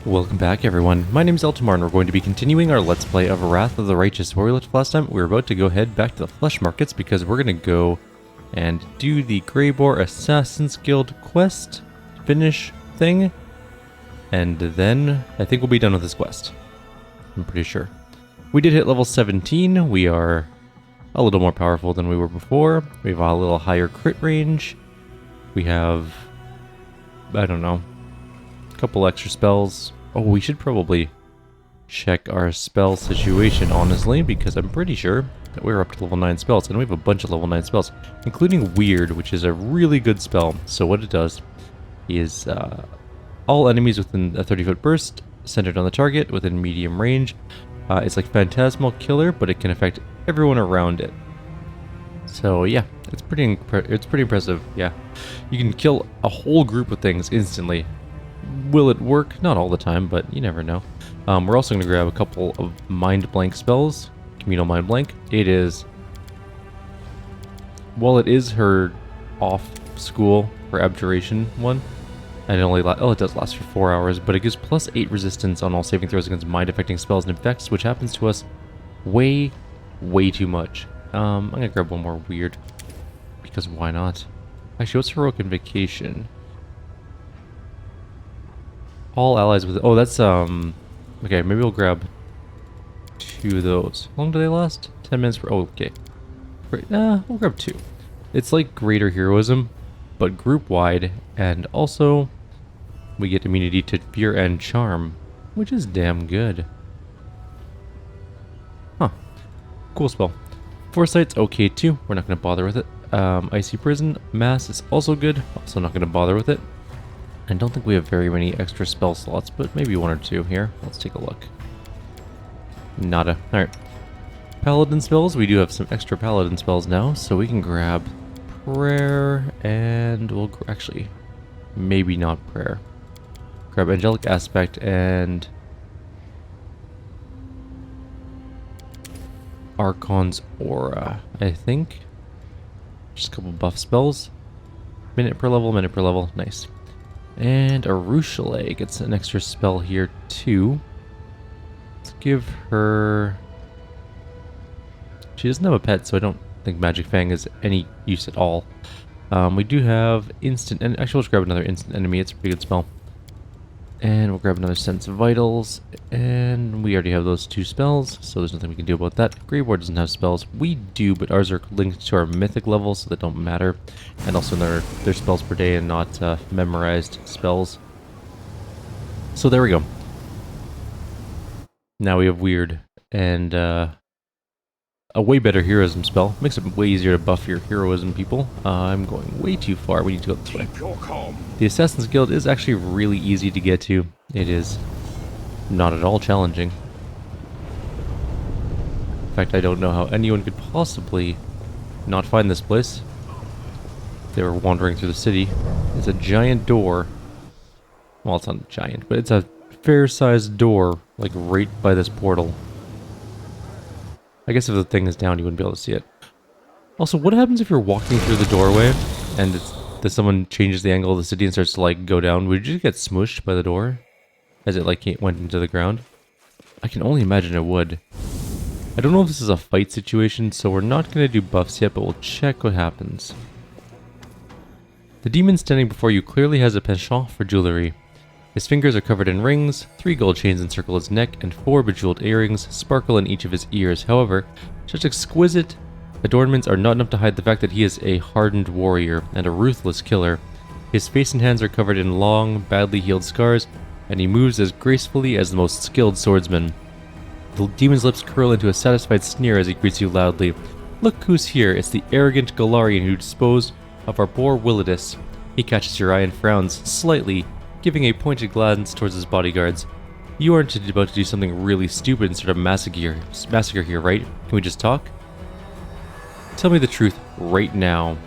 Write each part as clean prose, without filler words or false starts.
Welcome back everyone, my name is Eltimar and we're going to be continuing our Let's Play of Wrath of the Righteous. Where we left last time, we're about to go head back to the flesh markets because we're going to go and do the Greybor Assassin's Guild quest finish thing. And then I think we'll be done with this quest. I'm pretty sure. We did hit level 17, we are a little more powerful than we were before. We have a little higher crit range. We have, I don't know, a couple extra spells. Oh, we should probably check our spell situation, honestly, because I'm pretty sure that we're up to level 9 spells, and we have a bunch of level 9 spells, including Weird, which is a really good spell. So what it does is all enemies within a 30-foot burst, centered on the target, within medium range. It's like Phantasmal Killer, but it can affect everyone around it. So yeah, it's pretty impressive, yeah. You can kill a whole group of things instantly. Will it work? Not all the time, but you never know. We're also going to grab a couple of Mind Blank spells. Communal Mind Blank. It is... Well, it is her off-school, her Abjuration one. And it only it does last for 4 hours, but it gives plus 8 resistance on all saving throws against mind-affecting spells and effects, which happens to us way too much. I'm going to grab one more Weird, because why not? Actually, what's Heroic Invocation? All allies with... Oh, that's, okay, maybe we'll grab 2 of those. How long do they last? 10 minutes for... Oh, okay. Great. We'll grab 2. It's like Greater Heroism, but group-wide, and also we get immunity to Fear and Charm, which is damn good. Huh. Cool spell. Foresight's okay too. We're not going to bother with it. Icy Prison. Mass is also good. Also not going to bother with it. I don't think we have very many extra spell slots, but maybe 1 or 2 here. Let's take a look. Nada. Alright. Paladin spells. We do have some extra Paladin spells now, so we can grab Prayer, and we'll actually, maybe not Prayer. Grab Angelic Aspect and Archon's Aura, I think. Just a couple buff spells. Minute per level, nice. And Arushalae gets an extra spell here too. Let's give her... She doesn't have a pet, so I don't think Magic Fang is any use at all. We do have instant... And actually, let's grab another instant enemy. It's a pretty good spell. And we'll grab another Sense of Vitals. And we already have those 2 spells, so there's nothing we can do about that. Greybor doesn't have spells. We do, but ours are linked to our mythic levels, so that don't matter. And also they're spells per day and not memorized spells. So there we go. Now we have Weird and a way better heroism spell. Makes it way easier to buff your heroism people. I'm going way too far. We need to go this way. The Assassin's Guild is actually really easy to get to. It is not at all challenging. In fact, I don't know how anyone could possibly not find this place. They were wandering through the city. It's a giant door. Well, it's not giant, but it's a fair-sized door, like right by this portal. I guess if the thing is down, you wouldn't be able to see it. Also, what happens if you're walking through the doorway and someone changes the angle of the city and starts to like go down? Would you just get smooshed by the door as it like went into the ground? I can only imagine it would. I don't know if this is a fight situation, so we're not going to do buffs yet, but we'll check what happens. The demon standing before you clearly has a penchant for jewelry. His fingers are covered in rings, 3 gold chains encircle his neck, and 4 bejeweled earrings sparkle in each of his ears. However, such exquisite adornments are not enough to hide the fact that he is a hardened warrior and a ruthless killer. His face and hands are covered in long, badly healed scars, and he moves as gracefully as the most skilled swordsman. The demon's lips curl into a satisfied sneer as he greets you loudly. Look who's here, it's the arrogant Galarian who disposed of our poor Willidus. He catches your eye and frowns slightly, giving a pointed glance towards his bodyguards. You aren't about to do something really stupid and start a massacre here, right? Can we just talk? Tell me the truth right now.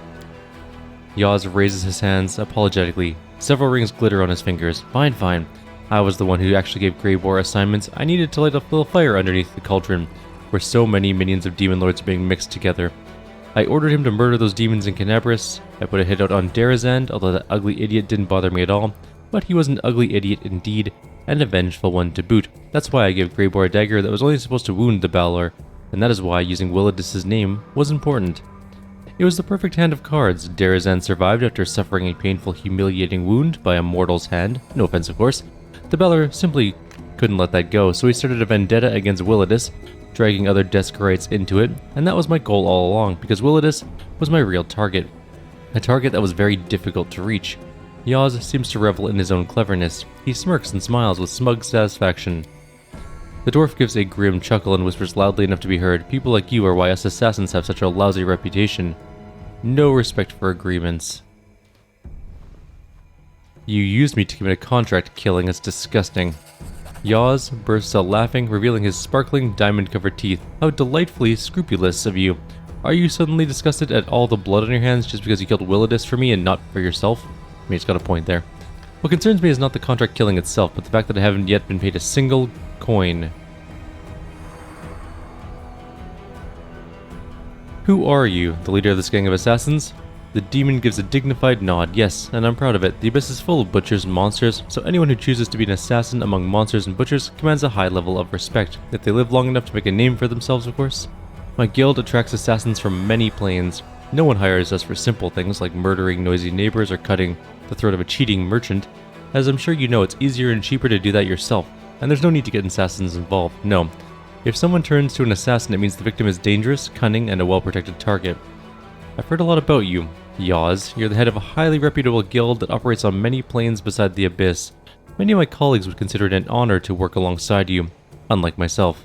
Yaz raises his hands apologetically. Several rings glitter on his fingers. Fine. I was the one who actually gave Greybor assignments. I needed to light a little fire underneath the cauldron, where so many minions of demon lords are being mixed together. I ordered him to murder those demons in Canabris. I put a hit out on Darazand, although that ugly idiot didn't bother me at all. But he was an ugly idiot indeed, and a vengeful one to boot. That's why I gave Greybor a dagger that was only supposed to wound the Balor, and that is why using Willidis' name was important. It was the perfect hand of cards. Derazan survived after suffering a painful, humiliating wound by a mortal's hand. No offense, of course. The Balor simply couldn't let that go, so he started a vendetta against Willidis, dragging other Descarites into it, and that was my goal all along, because Willidis was my real target. A target that was very difficult to reach. Yaz seems to revel in his own cleverness. He smirks and smiles with smug satisfaction. The dwarf gives a grim chuckle and whispers loudly enough to be heard, "People like you are why us assassins have such a lousy reputation. No respect for agreements. You used me to commit a contract killing. It's disgusting." Yaz bursts out laughing, revealing his sparkling, diamond-covered teeth. "How delightfully scrupulous of you. Are you suddenly disgusted at all the blood on your hands just because you killed Willidis for me and not for yourself?" I mean, he's got a point there. "What concerns me is not the contract killing itself, but the fact that I haven't yet been paid a single coin." "Who are you? The leader of this gang of assassins?" The demon gives a dignified nod. "Yes, and I'm proud of it. The abyss is full of butchers and monsters, so anyone who chooses to be an assassin among monsters and butchers commands a high level of respect, if they live long enough to make a name for themselves, of course. My guild attracts assassins from many planes. No one hires us for simple things like murdering noisy neighbors or cutting the throat of a cheating merchant. As I'm sure you know, it's easier and cheaper to do that yourself, and there's no need to get assassins involved. No. If someone turns to an assassin, it means the victim is dangerous, cunning, and a well-protected target. I've heard a lot about you, Yaz. You're the head of a highly reputable guild that operates on many planes beside the abyss. Many of my colleagues would consider it an honor to work alongside you, unlike myself."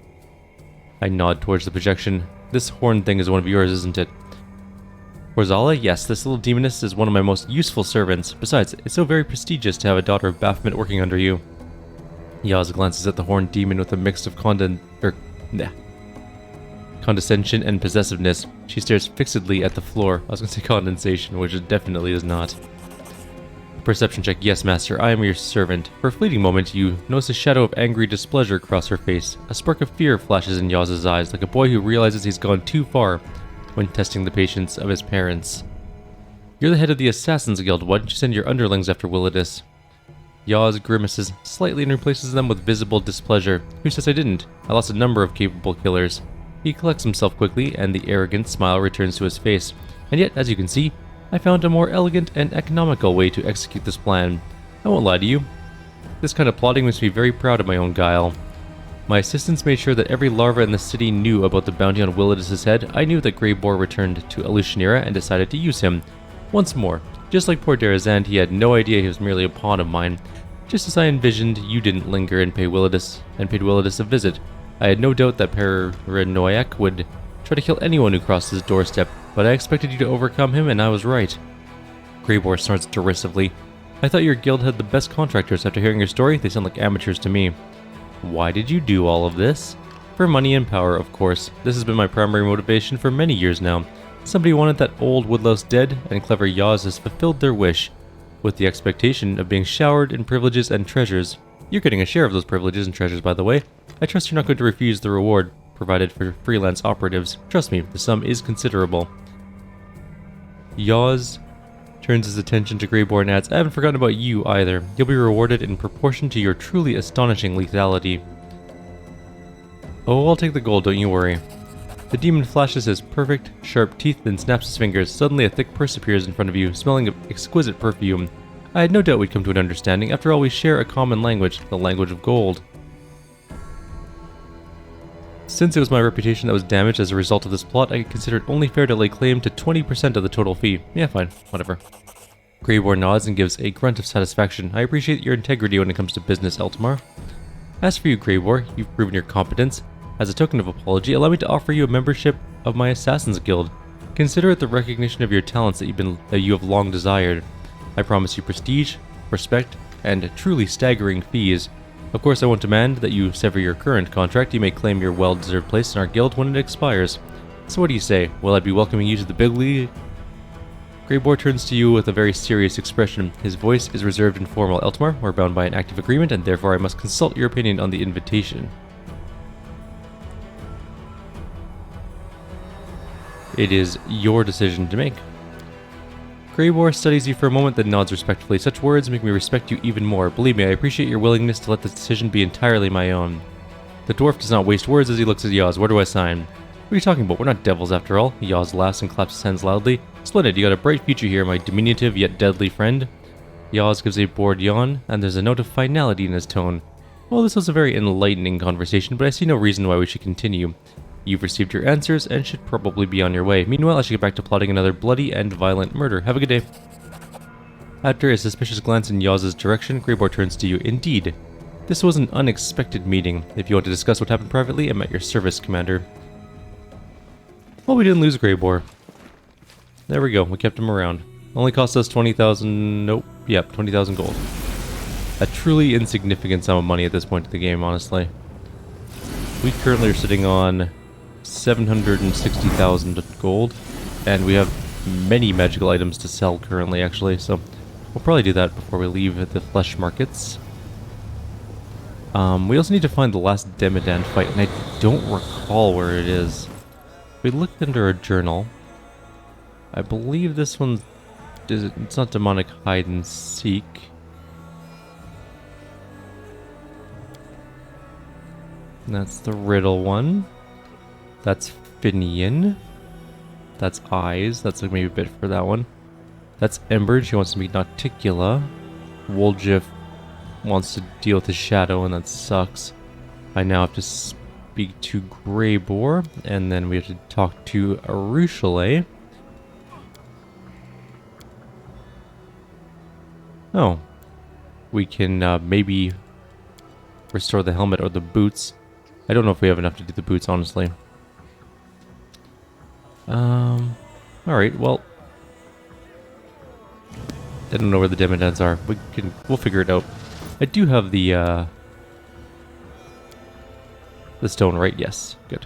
I nod towards the projection. "This horn thing is one of yours, isn't it?" "Orzala? Yes, this little demoness is one of my most useful servants. Besides, it's so very prestigious to have a daughter of Baphomet working under you." Yaz glances at the horned demon with a mix of condescension and possessiveness. She stares fixedly at the floor. I was going to say condensation, which it definitely is not. Perception check. "Yes, master, I am your servant." For a fleeting moment, you notice a shadow of angry displeasure cross her face. A spark of fear flashes in Yaz's eyes, like a boy who realizes he's gone too far when testing the patience of his parents. "You're the head of the Assassins Guild. Why didn't you send your underlings after Willidis?" Yaz grimaces slightly and replaces them with visible displeasure. "Who says I didn't? I lost a number of capable killers." He collects himself quickly, and the arrogant smile returns to his face. "And yet, as you can see, I found a more elegant and economical way to execute this plan. I won't lie to you. This kind of plotting makes me very proud of my own guile. My assistants made sure that every larva in the city knew about the bounty on Willidis' head. I knew that Greybor returned to Arushalae and decided to use him. Once more, just like poor Derazan, he had no idea he was merely a pawn of mine. Just as I envisioned, you didn't linger and paid Willidis a visit. I had no doubt that Paranoiac would try to kill anyone who crossed his doorstep, but I expected you to overcome him, and I was right." Greybor snorts derisively. "I thought your guild had the best contractors. After hearing your story, they sound like amateurs to me." "Why did you do all of this?" "For money and power, of course. This has been my primary motivation for many years now. Somebody wanted that old woodlouse dead, and clever Yaz has fulfilled their wish, with the expectation of being showered in privileges and treasures. You're getting a share of those privileges and treasures, by the way. I trust you're not going to refuse the reward provided for freelance operatives. Trust me, the sum is considerable." Yaz turns his attention to Greybor and adds, "I haven't forgotten about you either. You'll be rewarded in proportion to your truly astonishing lethality." "Oh, I'll take the gold, don't you worry." The demon flashes his perfect, sharp teeth, then snaps his fingers. Suddenly a thick purse appears in front of you, smelling of exquisite perfume. I had no doubt we'd come to an understanding. After all, we share a common language, the language of gold. Since it was my reputation that was damaged as a result of this plot, I considered it only fair to lay claim to 20% of the total fee. Yeah, fine, whatever. Greybor nods and gives a grunt of satisfaction. "I appreciate your integrity when it comes to business, Eltimar. As for you, Greybor, you've proven your competence. As a token of apology, allow me to offer you a membership of my Assassin's Guild. Consider it the recognition of your talents that you have long desired. I promise you prestige, respect, and truly staggering fees. Of course, I won't demand that you sever your current contract. You may claim your well-deserved place in our guild when it expires. So what do you say? Will I be welcoming you to the big league?" Greybor turns to you with a very serious expression. His voice is reserved and formal. "Eltimar, we're bound by an active agreement, and therefore I must consult your opinion on the invitation." "It is your decision to make." Greybor studies you for a moment, then nods respectfully. Such words make me respect you even more. Believe me, I appreciate your willingness to let this decision be entirely my own. The dwarf does not waste words as he looks at Yaz. Where do I sign? What are you talking about? We're not devils after all. Yaz laughs and claps his hands loudly. Splendid, you got a bright future here, my diminutive yet deadly friend. Yaz gives a bored yawn, and there's a note of finality in his tone. Well, this was a very enlightening conversation, but I see no reason why we should continue. You've received your answers and should probably be on your way. Meanwhile, I should get back to plotting another bloody and violent murder. Have a good day. After a suspicious glance in Yaz's direction, Greybor turns to you. Indeed. This was an unexpected meeting. If you want to discuss what happened privately, I'm at your service, Commander. Well, we didn't lose Greybor. There we go. We kept him around. Only cost us 20,000... Nope. Yep, 20,000 gold. A truly insignificant sum of money at this point in the game, honestly. We currently are sitting on 760,000 gold, and we have many magical items to sell currently, actually, so we'll probably do that before we leave the flesh markets. We also need to find the last Demodand fight, and I don't recall where it is. We looked under a journal. I believe this one it's not demonic hide and seek. That's the riddle one. That's Finian. That's eyes. That's like maybe a bit for that one. That's Ember. She wants to meet Nauticula. Woljif wants to deal with his shadow, and that sucks. I now have to speak to Greybor, and then we have to talk to Arushalae. Oh. We can maybe restore the helmet or the boots. I don't know if we have enough to do the boots, honestly. Alright, well. I don't know where the Demodands are. We'll figure it out. I do have the stone, right? Yes. Good.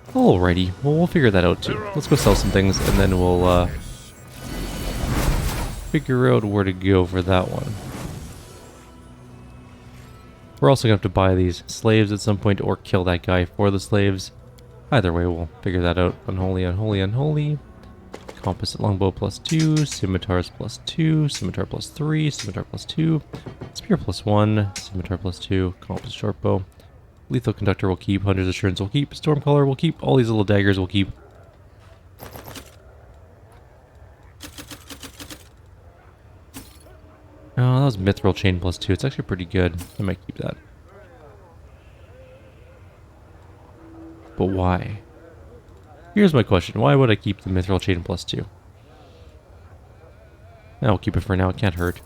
Alrighty. Well, we'll figure that out too. Let's go sell some things, and then we'll figure out where to go for that one. We're also going to have to buy these slaves at some point, or kill that guy for the slaves. Either way, we'll figure that out. Unholy, unholy, unholy. Composite longbow +2, scimitars +2, scimitar +3, scimitar +2, spear +1, scimitar +2, composite shortbow. Lethal conductor will keep, hunter's assurance will keep, stormcaller will keep, all these little daggers will keep. Oh, that was mithril chain +2. It's actually pretty good. I might keep that. But why? Here's my question. Why would I keep the mithril chain +2? I'll keep it for now. It can't hurt.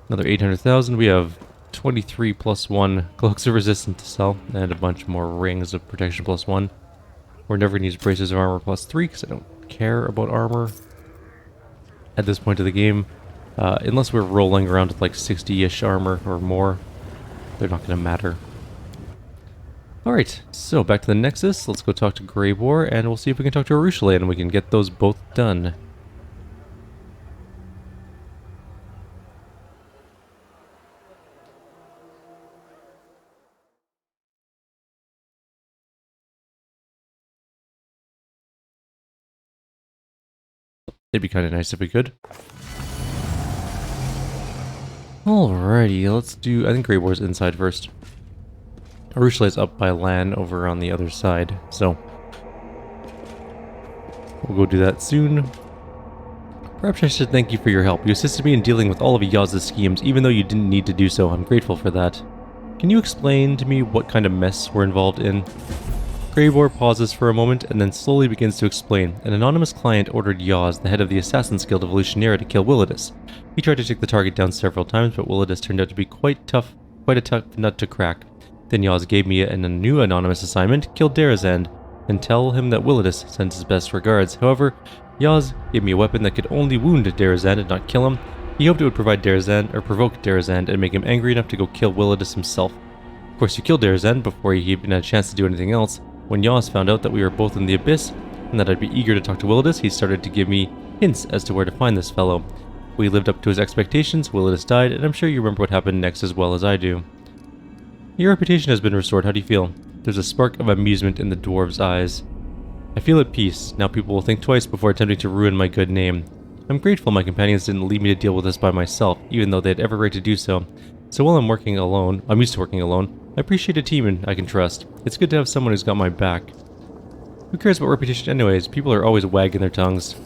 Another 800,000. We have 23 +1 cloaks of resistance to sell, and a bunch more rings of protection +1. We're never going to use braces of armor +3 because I don't care about armor at this point of the game. Unless we're rolling around with like 60-ish armor or more, they're not going to matter. Alright, so back to the Nexus. Let's go talk to Greybor, and we'll see if we can talk to Arushalae, and we can get those both done. It'd be kind of nice if we could. Alrighty, let's do... I think Greybor's inside first. Arushalae's up by land over on the other side, so... we'll go do that soon. Perhaps I should thank you for your help. You assisted me in dealing with all of Yaz's schemes, even though you didn't need to do so. I'm grateful for that. Can you explain to me what kind of mess we're involved in? Greybor pauses for a moment and then slowly begins to explain. An anonymous client ordered Yaz, the head of the Assassin's Guild of Lucianera, to kill Willidus. He tried to take the target down several times, but Willidus turned out to be quite a tough nut to crack. Then Yaz gave me a new anonymous assignment: kill Derazand, and tell him that Willidus sends his best regards. However, Yaz gave me a weapon that could only wound Derazand and not kill him. He hoped it would provoke Derazand and make him angry enough to go kill Willidus himself. Of course, you killed Derazand before he even had a chance to do anything else. When Yaz found out that we were both in the Abyss, and that I'd be eager to talk to Willidus, he started to give me hints as to where to find this fellow. We lived up to his expectations, Willidus died, and I'm sure you remember what happened next as well as I do. Your reputation has been restored. How do you feel? There's a spark of amusement in the dwarves' eyes. I feel at peace. Now people will think twice before attempting to ruin my good name. I'm grateful my companions didn't leave me to deal with this by myself, even though they had every right to do so. So while I'm used to working alone, I appreciate a team I can trust. It's good to have someone who's got my back. Who cares about reputation anyways? People are always wagging their tongues.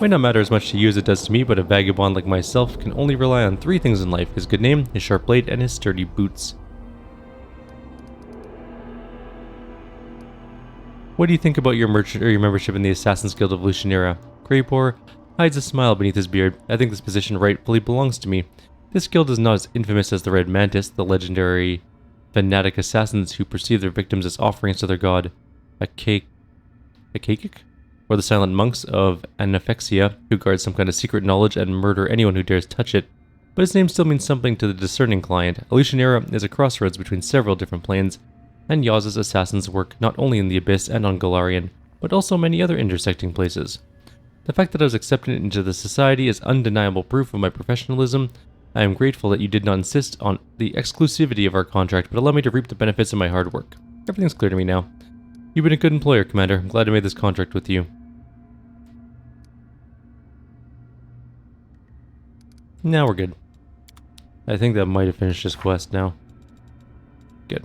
Might not matter as much to you as it does to me, but a vagabond like myself can only rely on 3 things in life: his good name, his sharp blade, and his sturdy boots. What do you think about your membership in the Assassin's Guild of Lucianera? Greybor hides a smile beneath his beard. I think this position rightfully belongs to me. This guild is not as infamous as the Red Mantis, the legendary fanatic assassins who perceive their victims as offerings to their god, Akakik? Or the silent monks of Anaphexia, who guard some kind of secret knowledge and murder anyone who dares touch it. But his name still means something to the discerning client. Lucianera is a crossroads between several different planes, and Yaz's assassins work not only in the Abyss and on Golarion, but also many other intersecting places. The fact that I was accepted into the society is undeniable proof of my professionalism. I am grateful that you did not insist on the exclusivity of our contract, but allow me to reap the benefits of my hard work. Everything's clear to me now. You've been a good employer, Commander. I'm glad I made this contract with you. Now we're good. I think that might have finished this quest now. Good.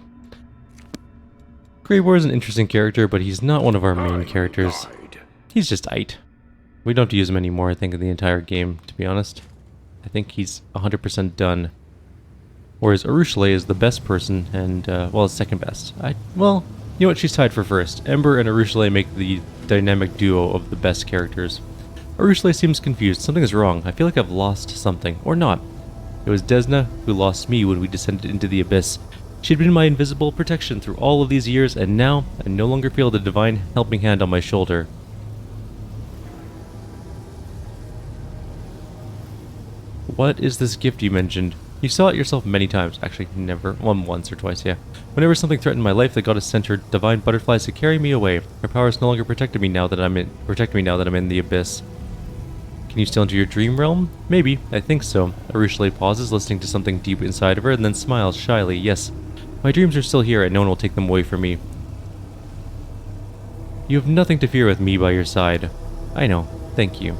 Greybor is an interesting character, but he's not one of our main characters. He's just aight. We don't have to use him anymore, I think, in the entire game, to be honest. I think he's 100% done. Whereas Arushalae is the best person, and, well, second best. Well, you know what, she's tied for first. Ember and Arushalae make the dynamic duo of the best characters. Arushalae seems confused. Something is wrong. I feel like I've lost something. Or not. It was Desna who lost me when we descended into the Abyss. She had been my invisible protection through all of these years, and now I no longer feel the divine helping hand on my shoulder. What is this gift you mentioned? You saw it yourself many times. Actually, never. Once or twice, yeah. Whenever something threatened my life, the goddess sent her divine butterflies to carry me away. Her powers no longer protect me now that I'm in the Abyss. Can you still enter your dream realm? Maybe. I think so. Arushalae pauses, listening to something deep inside of her, and then smiles shyly. Yes. My dreams are still here, and no one will take them away from me. You have nothing to fear with me by your side. I know. Thank you.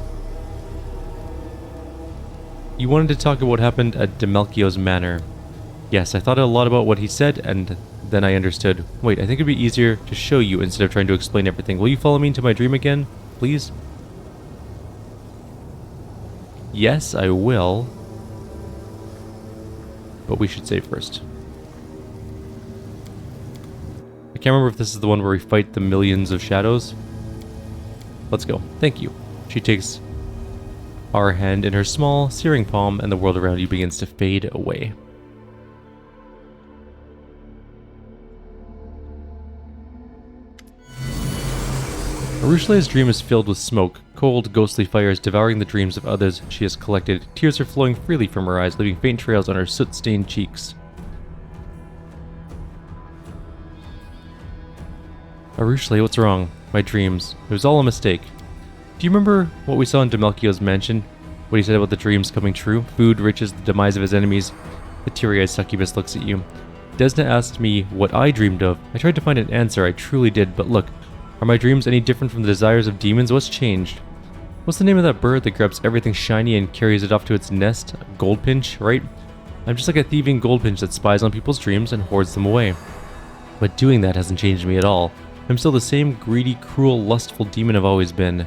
You wanted to talk about what happened at Demelchio's manor. Yes, I thought a lot about what he said, and then I understood. Wait, I think it'd be easier to show you instead of trying to explain everything. Will you follow me into my dream again, please? Yes, I will. But we should save first. I can't remember if this is the one where we fight the millions of shadows. Let's go. Thank you. She takes our hand in her small, searing palm, and the world around you begins to fade away. Arushalae's dream is filled with smoke. Cold, ghostly fires devouring the dreams of others she has collected. Tears are flowing freely from her eyes, leaving faint trails on her soot-stained cheeks. Arushalae, what's wrong? My dreams. It was all a mistake. Do you remember what we saw in Demelchio's mansion? What he said about the dreams coming true? Food, riches, the demise of his enemies. The teary-eyed succubus looks at you. Desna asked me what I dreamed of. I tried to find an answer, I truly did, but look. Are my dreams any different from the desires of demons? What's changed? What's the name of that bird that grabs everything shiny and carries it off to its nest? Goldfinch, right? I'm just like a thieving goldfinch that spies on people's dreams and hoards them away. But doing that hasn't changed me at all. I'm still the same greedy, cruel, lustful demon I've always been.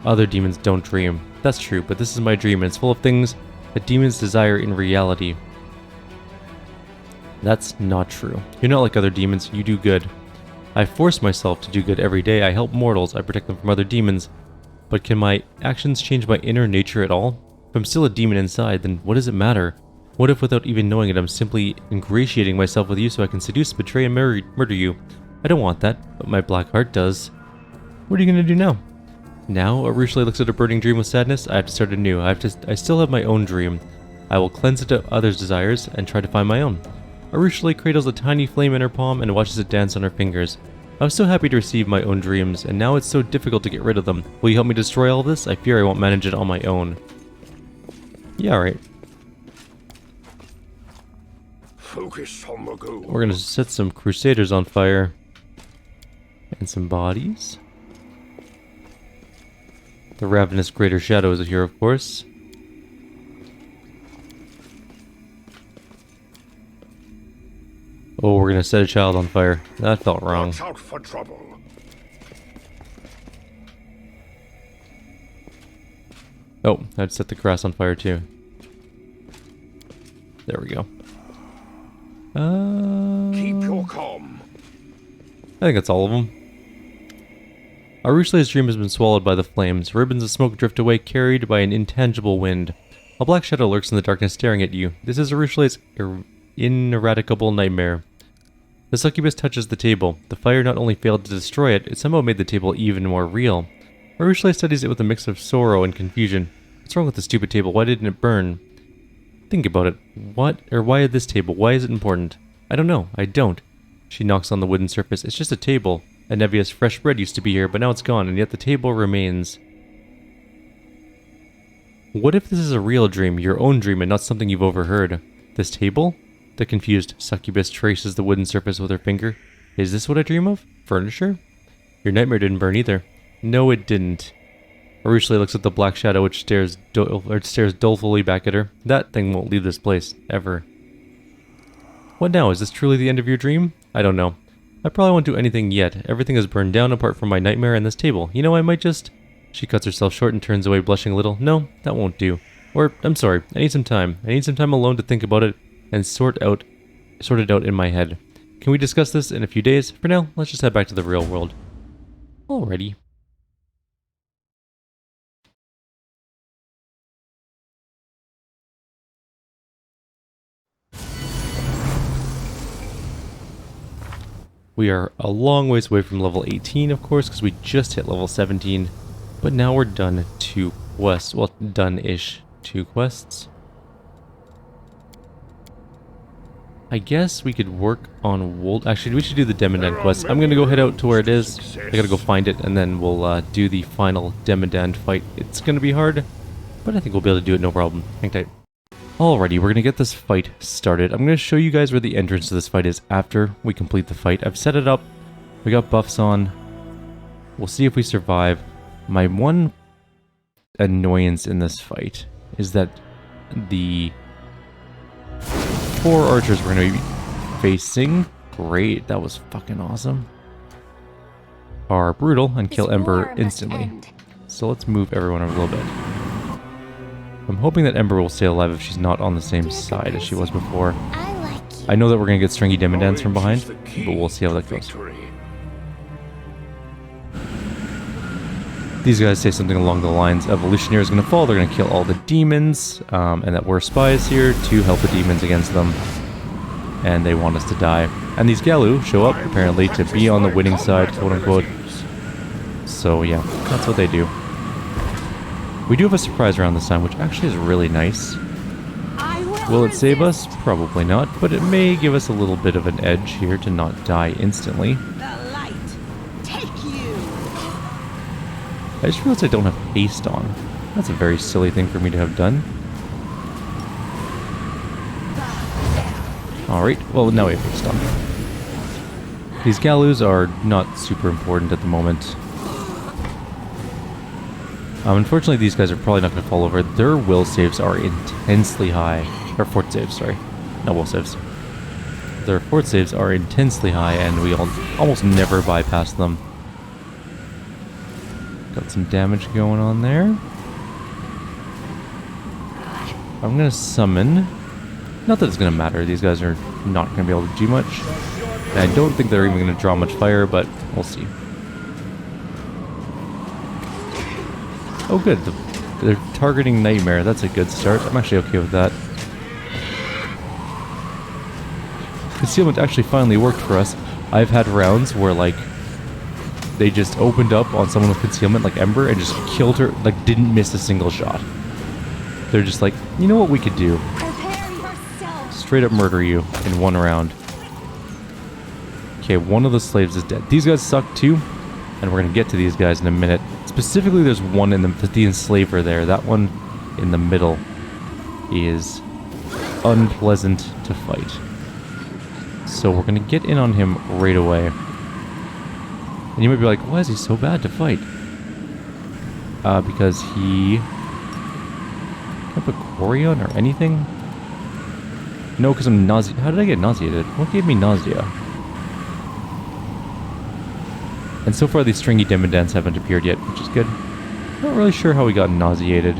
Other demons don't dream. That's true, but this is my dream, and it's full of things that demons desire in reality. That's not true. You're not like other demons, you do good. I force myself to do good every day. I help mortals, I protect them from other demons. But can my actions change my inner nature at all? If I'm still a demon inside, then what does it matter? What if without even knowing it, I'm simply ingratiating myself with you so I can seduce, betray, and murder you? I don't want that, but my black heart does. What are you going to do now? Now, Arushalae looks at a burning dream with sadness. I have to start anew. I still have my own dream. I will cleanse it of others' desires and try to find my own. Arushalae cradles a tiny flame in her palm and watches it dance on her fingers. I was so happy to receive my own dreams, and now it's so difficult to get rid of them. Will you help me destroy all this? I fear I won't manage it on my own. Yeah, alright. Focus on the goal. We're gonna set some crusaders on fire. And some bodies. The ravenous greater shadows are here, of course. Oh, we're gonna set a child on fire. That felt wrong. Watch out for trouble. Oh, I'd set the grass on fire too. There we go. Keep your calm. I think that's all of them. Arushalae's dream has been swallowed by the flames. Ribbons of smoke drift away, carried by an intangible wind. A black shadow lurks in the darkness, staring at you. This is Arushalae's ineradicable nightmare. The succubus touches the table. The fire not only failed to destroy it, it somehow made the table even more real. Arushalae studies it with a mix of sorrow and confusion. What's wrong with the stupid table? Why didn't it burn? Think about it. Why this table? Why is it important? I don't know. I don't. She knocks on the wooden surface. It's just a table. Nevia's fresh bread used to be here, but now it's gone, and yet the table remains. What if this is a real dream, your own dream, and not something you've overheard? This table? The confused succubus traces the wooden surface with her finger. Is this what I dream of? Furniture? Your nightmare didn't burn either. No, it didn't. Arushalae looks at the black shadow which stares dolefully back at her. That thing won't leave this place, ever. What now? Is this truly the end of your dream? I don't know. I probably won't do anything yet. Everything is burned down apart from my nightmare and this table. You know, I might just... She cuts herself short and turns away, blushing a little. No, that won't do. Or, I'm sorry, I need some time. I need some time alone to think about it and sort it out in my head. Can we discuss this in a few days? For now, let's just head back to the real world. Alrighty. We are a long ways away from level 18, of course, because we just hit level 17. But now we're done 2 quests. Well, done-ish 2 quests. I guess we could work on Wold... Actually, we should do the Demodand quest. I'm going to go head out to where it is. I gotta go find it, and then we'll do the final Demodand fight. It's going to be hard, but I think we'll be able to do it no problem. Hang tight. Alrighty, we're going to get this fight started. I'm going to show you guys where the entrance to this fight is after we complete the fight. I've set it up. We got buffs on. We'll see if we survive. My one annoyance in this fight is that the 4 archers we're going to be facing, great, that was fucking awesome, are brutal and kill Ember instantly. So let's move everyone over a little bit. I'm hoping that Ember will stay alive if she's not on the same side as she was before. I know that we're going to get stringy Demodands from behind, but we'll see how that goes. These guys say something along the lines of Evolutionary is going to fall, they're going to kill all the demons, and that we're spies here to help the demons against them. And they want us to die. And these Galu show up, apparently, to be on the winning side, quote-unquote. So yeah, that's what they do. We do have a surprise around this time, which actually is really nice. Will it save us? Probably not, but it may give us a little bit of an edge here to not die instantly. The light, take you. I just realized I don't have haste on. That's a very silly thing for me to have done. Alright, well now we have haste on. These Galus are not super important at the moment. Unfortunately, these guys are probably not going to fall over. Their will saves are intensely high. Or fort saves, sorry. No will saves. Their fort saves are intensely high, and we almost never bypass them. Got some damage going on there. I'm going to summon. Not that it's going to matter. These guys are not going to be able to do much. And I don't think they're even going to draw much fire, but we'll see. Oh good, they're targeting Nightmare, that's a good start. I'm actually okay with that. Concealment actually finally worked for us. I've had rounds where like, they just opened up on someone with Concealment like Ember and just killed her, like didn't miss a single shot. They're just like, you know what we could do? Straight up murder you in 1 round. Okay, one of the slaves is dead. These guys suck too, and we're gonna get to these guys in a minute. Specifically, there's one in the enslaver there. That one in the middle is unpleasant to fight. So we're going to get in on him right away. And you might be like, why is he so bad to fight? because he... Can I put quarry on or anything? No, because I'm nauseated. How did I get nauseated? What gave me nausea? And so far these stringy Demodands haven't appeared yet, which is good. Not really sure how we got nauseated.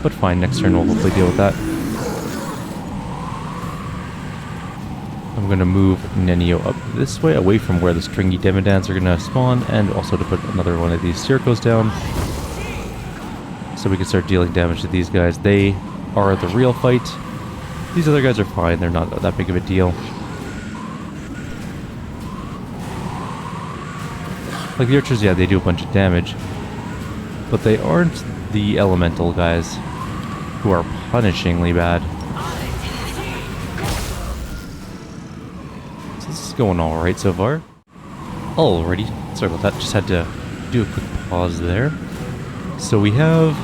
But fine, next turn we'll hopefully deal with that. I'm going to move Nenio up this way, away from where the stringy Demodands are going to spawn, and also to put another one of these circles down. So we can start dealing damage to these guys. They are the real fight. These other guys are fine, they're not that big of a deal. Like the archers, yeah, they do a bunch of damage. But they aren't the elemental guys who are punishingly bad. So this is going alright so far. Alrighty, sorry about that, just had to do a quick pause there. So we have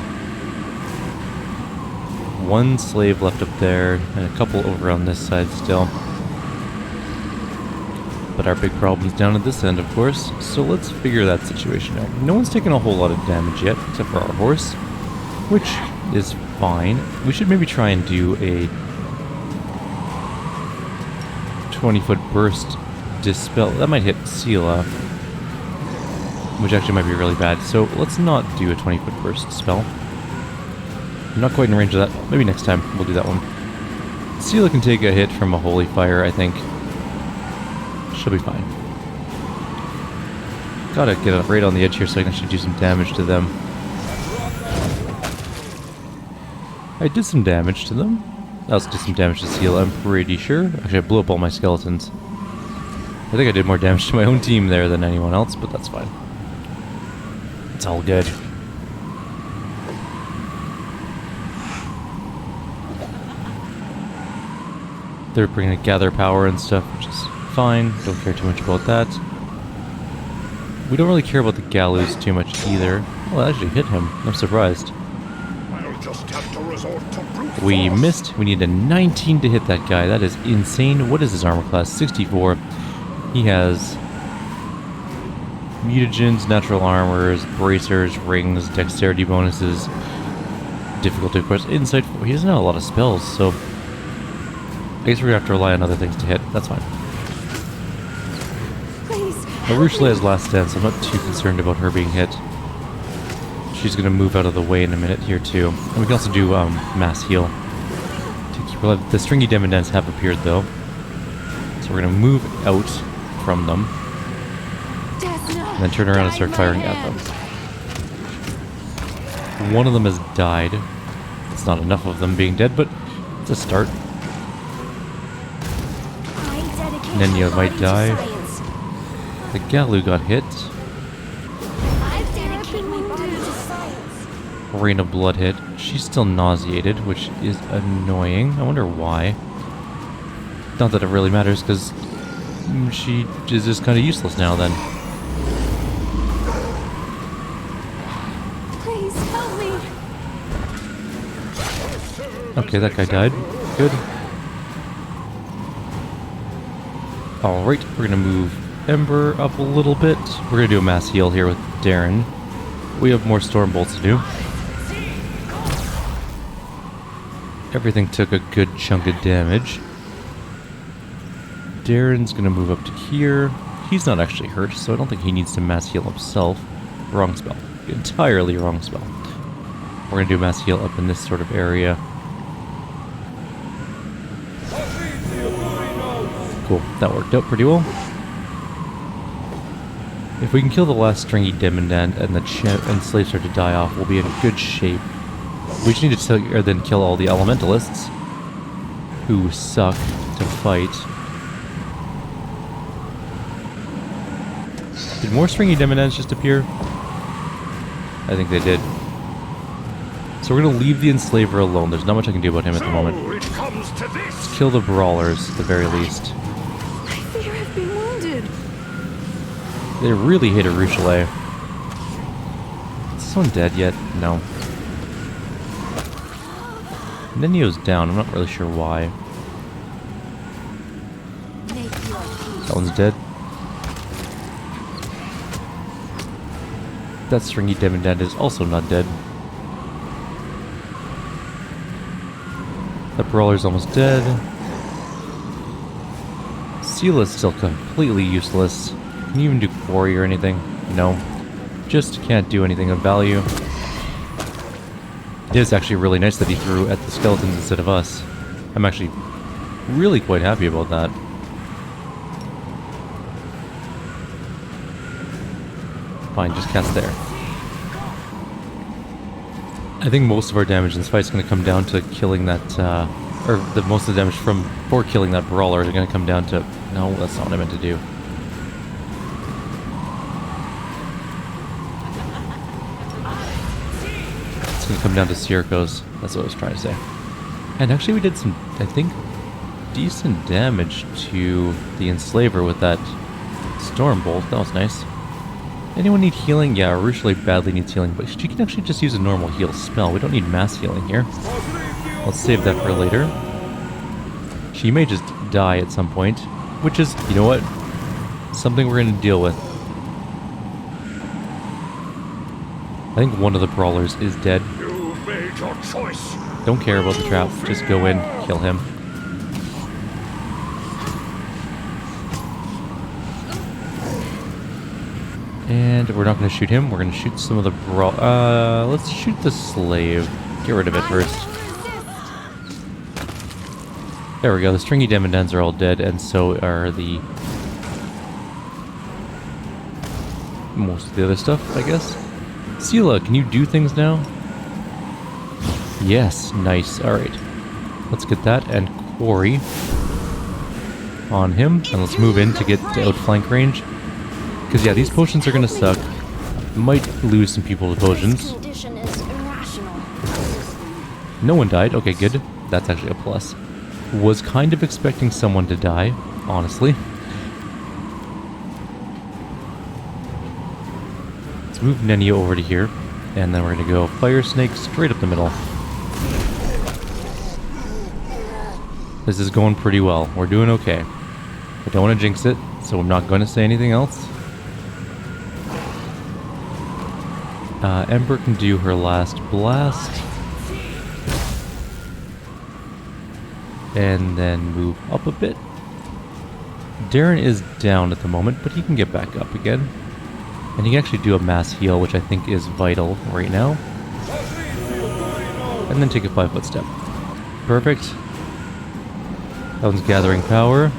one slave left up there, and a couple over on this side still. But our big problem's down at this end, of course, so let's figure that situation out. No one's taken a whole lot of damage yet, except for our horse, which is fine. We should maybe try and do a 20-foot burst dispel. That might hit Sela, which actually might be really bad, so let's not do a 20-foot burst spell. I'm not quite in range of that. Maybe next time we'll do that one. Sela can take a hit from a holy fire, I think. She'll be fine. Gotta get it right on the edge here so I can actually do some damage to them. I did some damage to them. I also did some damage to Sela, I'm pretty sure. Actually, I blew up all my skeletons. I think I did more damage to my own team there than anyone else, but that's fine. It's all good. They're bringing gather power and stuff, which is fine. Don't care too much about that. We don't really care about the gallows too much either. Well, I actually hit him. I'm surprised. I'll just have to resort to brute We force. missed. We need a 19 to hit that guy. That is insane. What is his armor class? 64. He has mutagens, natural armors, bracers, rings, dexterity bonuses, difficulty, of course, insight. He doesn't have a lot of spells, so I guess we're gonna have to rely on other things to hit. That's fine. Please. Arushalae has last stand, so I'm not too concerned about her being hit. She's gonna move out of the way in a minute here too. And we can also do mass heal to keep her alive. The stringy Demodands have appeared though, so we're gonna move out from them and then turn around and start firing at them. One of them has died. It's not enough of them being dead, but it's a start. Nenio might die. The Galu got hit. Rain of Blood hit. She's still nauseated, which is annoying. I wonder why. Not that it really matters, because she is just kind of useless now then. Please help me. Okay, that guy died. Good. Alright, we're gonna move Ember up a little bit. We're gonna do a mass heal here with Darren. We have more storm bolts to do. Everything took a good chunk of damage. Darren's gonna move up to here. He's not actually hurt, so I don't think he needs to mass heal himself. Wrong spell. Entirely wrong spell. We're gonna do a mass heal up in this sort of area. Cool, that worked out pretty well. If we can kill the last stringy Demodand and the slaves start to die off, we'll be in good shape. We just need to then kill all the elementalists who suck to fight. Did more stringy Demodands just appear? I think they did. So we're gonna leave the enslaver alone. There's not much I can do about him at the moment. So it comes to this. Let's kill the brawlers at the very least. I fear I've been wounded. They really hit Arushalae. Is someone dead yet? No. Nenio's down. I'm not really sure why. That one's dead. That stringy Demodand is also not dead. That brawler's almost dead. Seala's still completely useless. Can you even do quarry or anything? No. Just can't do anything of value. It is actually really nice that he threw at the skeletons instead of us. I'm actually really quite happy about that. Fine, just cast there. I think most of our damage in this fight is going to come down to killing that, most of the damage for killing that brawler is going to come down to... No, that's not what I meant to do. It's going to come down to Circos. That's what I was trying to say. And actually we did some, I think, decent damage to the Enslaver with that Storm Bolt. That was nice. Anyone need healing? Yeah, Arushalae badly needs healing, but she can actually just use a normal heal spell. We don't need mass healing here. Let's save that for later. She may just die at some point, which is, you know what? Something we're going to deal with. I think one of the brawlers is dead. You made your choice. Don't care about the trap. Just go in, kill him. And we're not going to shoot him. We're going to shoot some of the let's shoot the slave. Get rid of it first. There we go. The stringy Demodands are all dead, and so are the... most of the other stuff, I guess. Seala, can you do things now? Yes, nice. Alright. Let's get that and quarry on him, and let's move in to get to outflank range. Because, yeah, these potions are going to suck. Might lose some people to potions. No one died. Okay, good. That's actually a plus. Was kind of expecting someone to die, honestly. Let's move Nenia over to here. And then we're going to go Fire Snake straight up the middle. This is going pretty well. We're doing okay. I don't want to jinx it, so I'm not going to say anything else. Ember can do her last blast. And then move up a bit. Darren is down at the moment, but he can get back up again. And he can actually do a mass heal, which I think is vital right now. And then take a 5-foot step. Perfect. That one's gathering power.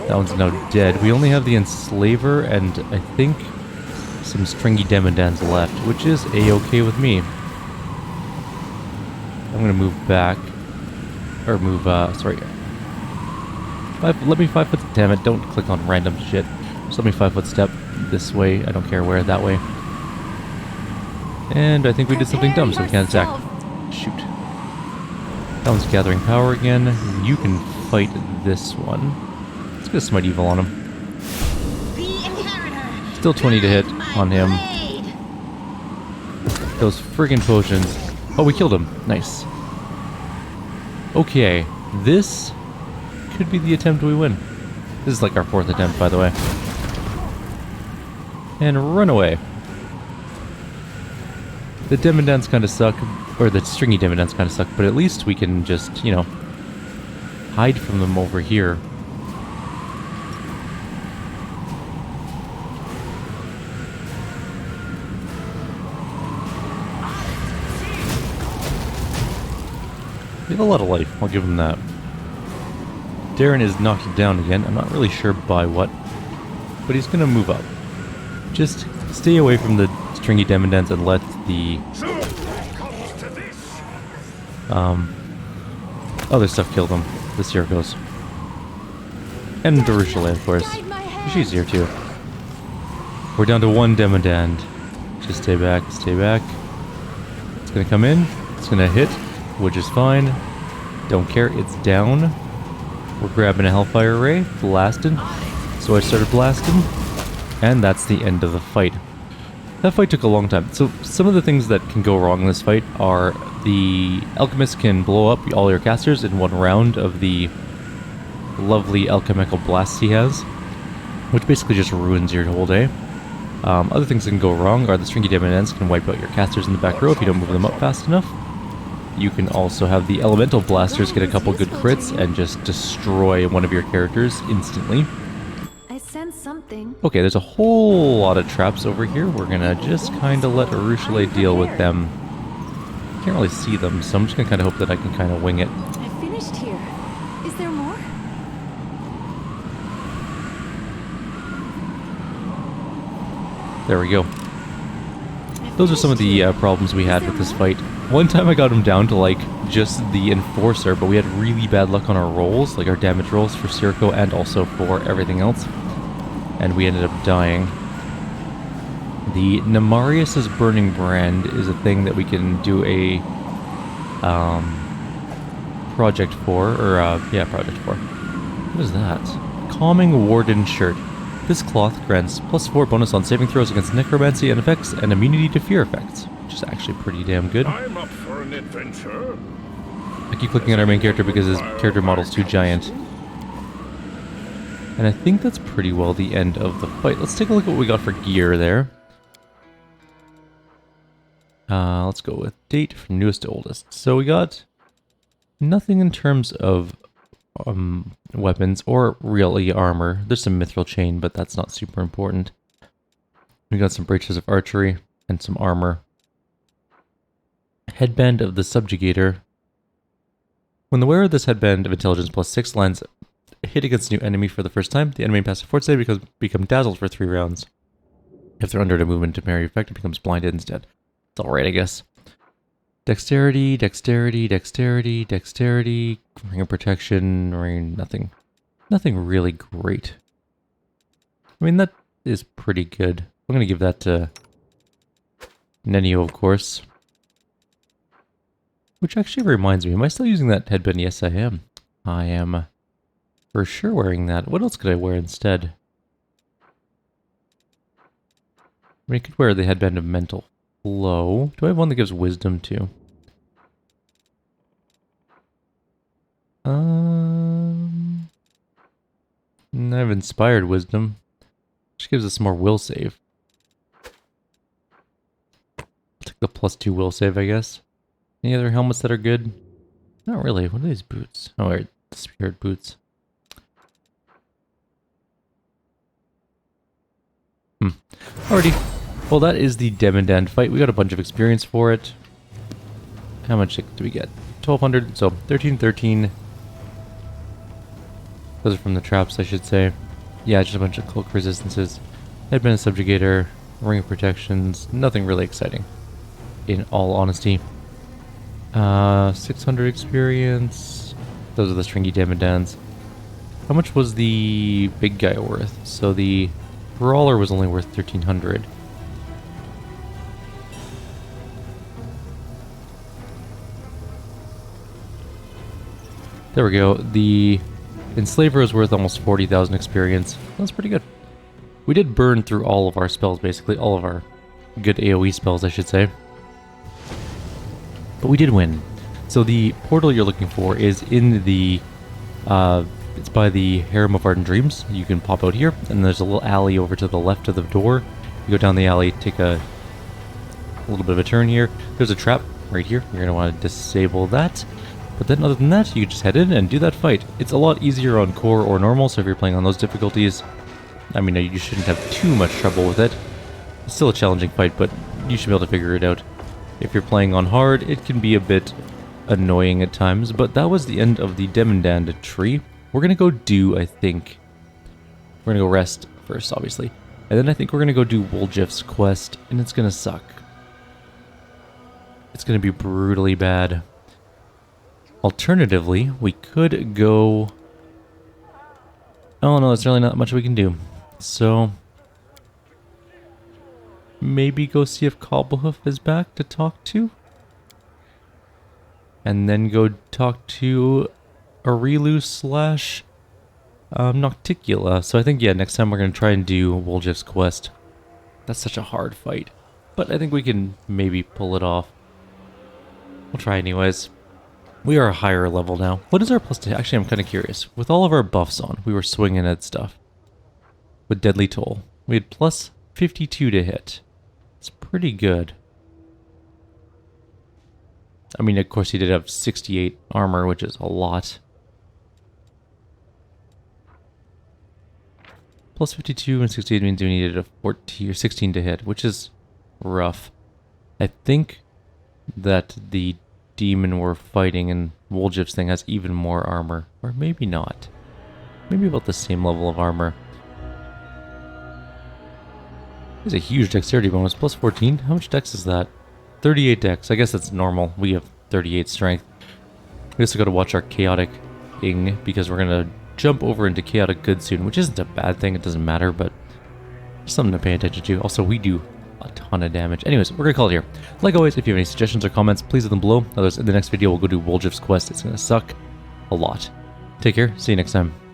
That one's now dead. We only have the Enslaver and I think some stringy Demodands left, which is a-okay with me. I'm gonna move back. Or move, sorry. Let me 5-foot, damn it, don't click on random shit. Just let me 5-foot step this way, I don't care where, that way. And I think we did something dumb, so we can't attack. Shoot. That one's gathering power again. You can fight this one. Let's get a Smite Evil on him. Still 20 to hit on him. Those friggin' potions. Oh, we killed him. Nice. Okay, this could be the attempt we win. This is like our 4th attempt, by the way. And run away. The Demodands kind of suck, or the stringy Demodands kind of suck, but at least we can just, you know, hide from them over here. They have a lot of life, I'll give them that. Darren is knocked down again. I'm not really sure by what, but he's going to move up. Just stay away from the stringy Demodands and let the other stuff kill them. The Circos. And Arushalae, of course. She's here too. We're down to 1 Demodand. Just stay back, stay back. It's going to come in. It's going to hit, which is fine. Don't care, it's down. We're grabbing a Hellfire Ray, blasting. So I started blasting, and that's the end of the fight. That fight took a long time. So some of the things that can go wrong in this fight are the Alchemist can blow up all your casters in 1 round of the lovely alchemical blasts he has. which basically just ruins your whole day. Other things that can go wrong are the stringy Demodands can wipe out your casters in the back row if you don't move them up fast enough. You can also have the elemental blasters get a couple good crits and just destroy one of your characters instantly. I sense something. Okay, there's a whole lot of traps over here. We're gonna just kind of let Arushalae deal with them. Can't really see them, so I'm just gonna kind of hope that I can kind of wing it. I finished here. Is there more? There we go. Those are some of the problems we had with this fight. One time I got him down to like just the Enforcer, but we had really bad luck on our rolls, like our damage rolls for Circo and also for everything else. And we ended up dying. The Nemarius's Burning Brand is a thing that we can do a project for, project for. What is that? Calming Warden Shirt. This cloth grants +4 bonus on saving throws against necromancy and effects and immunity to fear effects, which is actually pretty damn good. I'm up for an adventure. I keep clicking on our main character because his character model's too giant. And I think that's pretty well the end of the fight. Let's take a look at what we got for gear there. Let's go with date from newest to oldest. So we got nothing in terms of weapons or really armor. There's some mithril chain, but that's not super important. We got some breeches of archery and some armor. Headband of the Subjugator. When the wearer of this headband of intelligence +6 lands a hit against a new enemy for the first time, the enemy passes fort save become dazzled for 3 rounds. If they're under the movement to parry effect, it becomes blinded instead. It's alright, I guess. Dexterity, dexterity, dexterity, dexterity, ring of protection, ring, nothing. Nothing really great. I mean, that is pretty good. I'm going to give that to Nenio, of course. Which actually reminds me, am I still using that headband? Yes, I am. I am for sure wearing that. What else could I wear instead? I mean, I could wear the headband of mental flow. Do I have one that gives wisdom too? I have inspired wisdom, which gives us more will save. I'll take the +2 will save, I guess. Any other helmets that are good? Not really. What are these boots? Oh, wait, the spirit boots. Alrighty. Well, that is the Demodand fight. We got a bunch of experience for it. How much do we get? 1200, so 1313. Those are from the traps, I should say. Yeah, just a bunch of cloak resistances. Headband of Subjugator, ring of protections. Nothing really exciting, in all honesty. 600 experience. Those are the stringy Demodands. How much was the big guy worth? So the brawler was only worth 1300. There we go. The Enslaver is worth almost 40,000 experience. That's pretty good. We did burn through all of our spells, basically. All of our good AoE spells, I should say. But we did win. So the portal you're looking for is in the... it's by the Harem of Ardent Dreams. You can pop out here, and there's a little alley over to the left of the door. You go down the alley, take a little bit of a turn here. There's a trap right here. You're going to want to disable that. But then other than that, you can just head in and do that fight. It's a lot easier on core or normal, so if you're playing on those difficulties, I mean, you shouldn't have too much trouble with it. It's still a challenging fight, but you should be able to figure it out. If you're playing on hard, it can be a bit annoying at times, but that was the end of the Demodand tree. We're going to go do, I think... We're going to go rest first, obviously. And then I think we're going to go do Woljif's quest, and it's going to suck. It's going to be brutally bad. Alternatively, we could go... Oh no, there's really not much we can do. So... maybe go see if Cobblehoof is back to talk to? And then go talk to Aurilu / Nocticula. So I think, yeah, next time we're going to try and do Woljif's quest. That's such a hard fight. But I think we can maybe pull it off. We'll try anyways. We are a higher level now. What is our plus to... Actually, I'm kind of curious. With all of our buffs on, we were swinging at stuff. with Deadly Toll. We had plus 52 to hit. It's pretty good. I mean, of course, he did have 68 armor, which is a lot. Plus 52 and 68 means we needed a 14 or 16 to hit, which is rough. I think that the demon we're fighting in Woljif's thing has even more armor. Or maybe not. Maybe about the same level of armor. There's a huge dexterity bonus. Plus 14? How much dex is that? 38 dex. I guess that's normal. We have 38 strength. We also got to watch our chaotic ing because we're going to jump over into chaotic good soon, which isn't a bad thing. It doesn't matter, but something to pay attention to. Also, we do a ton of damage. Anyways, we're going to call it here. Like always, if you have any suggestions or comments, please leave them below. Otherwise, in the next video, we'll go do Woljif's quest. It's going to suck a lot. Take care. See you next time.